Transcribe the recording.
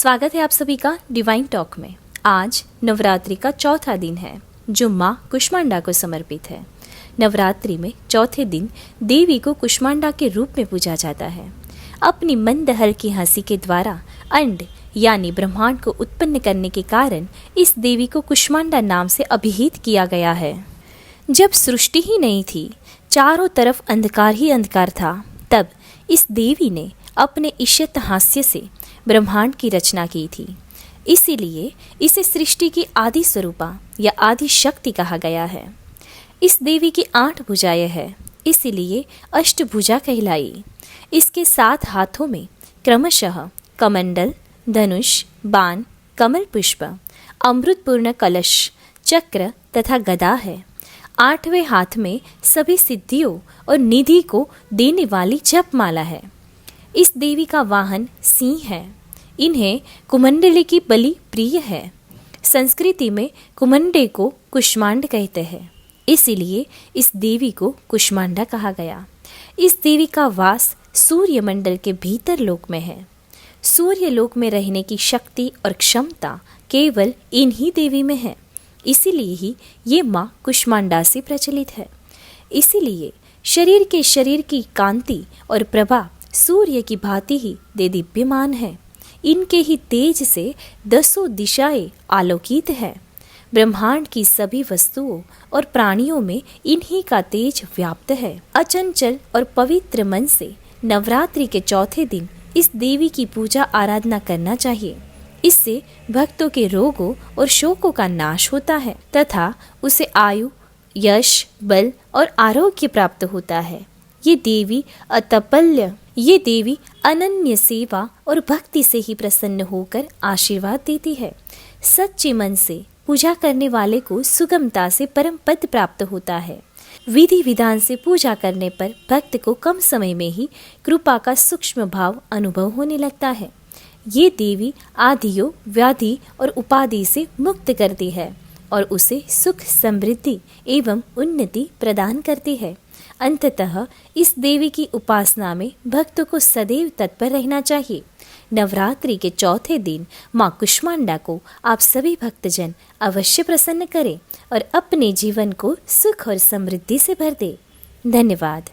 स्वागत है आप सभी का डिवाइन टॉक में। आज नवरात्रि का चौथा दिन है जो माँ कुष्मांडा को समर्पित है। नवरात्रि में चौथे दिन देवी को कुष्मांडा के रूप में पूजा जाता है। अपनी मंद हल्की हंसी के द्वारा अंड यानी ब्रह्मांड को उत्पन्न करने के कारण इस देवी को कुष्मांडा नाम से अभिहित किया गया है। जब सृष्टि ही नहीं थी, चारों तरफ अंधकार ही अंधकार था, तब इस देवी ने अपने ईशत हास्य से ब्रह्मांड की रचना की थी। इसीलिए इसे सृष्टि की आदि स्वरूपा या आदि शक्ति कहा गया है। इस देवी की 8 भुजाएं हैं, इसीलिए अष्टभुजा कहलाई। इसके 7 हाथों में क्रमशः कमंडल, धनुष, बाण, कमल पुष्प, अमृतपूर्ण कलश, चक्र तथा गदा है। 8वें हाथ में सभी सिद्धियों और निधि को देने वाली जपमाला है। इस देवी का वाहन सिंह है। इन्हें कुमंडली की बलि प्रिय है। संस्कृति में कुमंडे को कुष्मांड कहते हैं, इसीलिए इस देवी को कुष्मांडा कहा गया। इस देवी का वास सूर्य मंडल के भीतर लोक में है। सूर्य लोक में रहने की शक्ति और क्षमता केवल इन्हीं देवी में है, इसीलिए ही ये माँ कुष्मांडा से प्रचलित है। इसीलिए शरीर की कांति और प्रभा सूर्य की भांति ही देदीप्यमान है। इनके ही तेज से 10 दिशाएं आलोकित है। ब्रह्मांड की सभी वस्तुओं और प्राणियों में इन्हीं का तेज व्याप्त है। अचंचल और पवित्र मन से नवरात्रि के चौथे दिन इस देवी की पूजा आराधना करना चाहिए। इससे भक्तों के रोगों और शोकों का नाश होता है तथा उसे आयु, यश, बल और आरोग्य प्राप्त होता है। ये देवी अनन्य सेवा और भक्ति से ही प्रसन्न होकर आशीर्वाद देती है। सच्चे मन से पूजा करने वाले को सुगमता से परम पद प्राप्त होता है। विधि विधान से पूजा करने पर भक्त को कम समय में ही कृपा का सूक्ष्म भाव अनुभव होने लगता है। ये देवी आदियों, व्याधि और उपाधि से मुक्त करती है और उसे सुख, समृद्धि एवं उन्नति प्रदान करती है। अंततः इस देवी की उपासना में भक्तों को सदैव तत्पर रहना चाहिए। नवरात्रि के चौथे दिन माँ कुष्मांडा को आप सभी भक्तजन अवश्य प्रसन्न करें और अपने जीवन को सुख और समृद्धि से भर दें। धन्यवाद।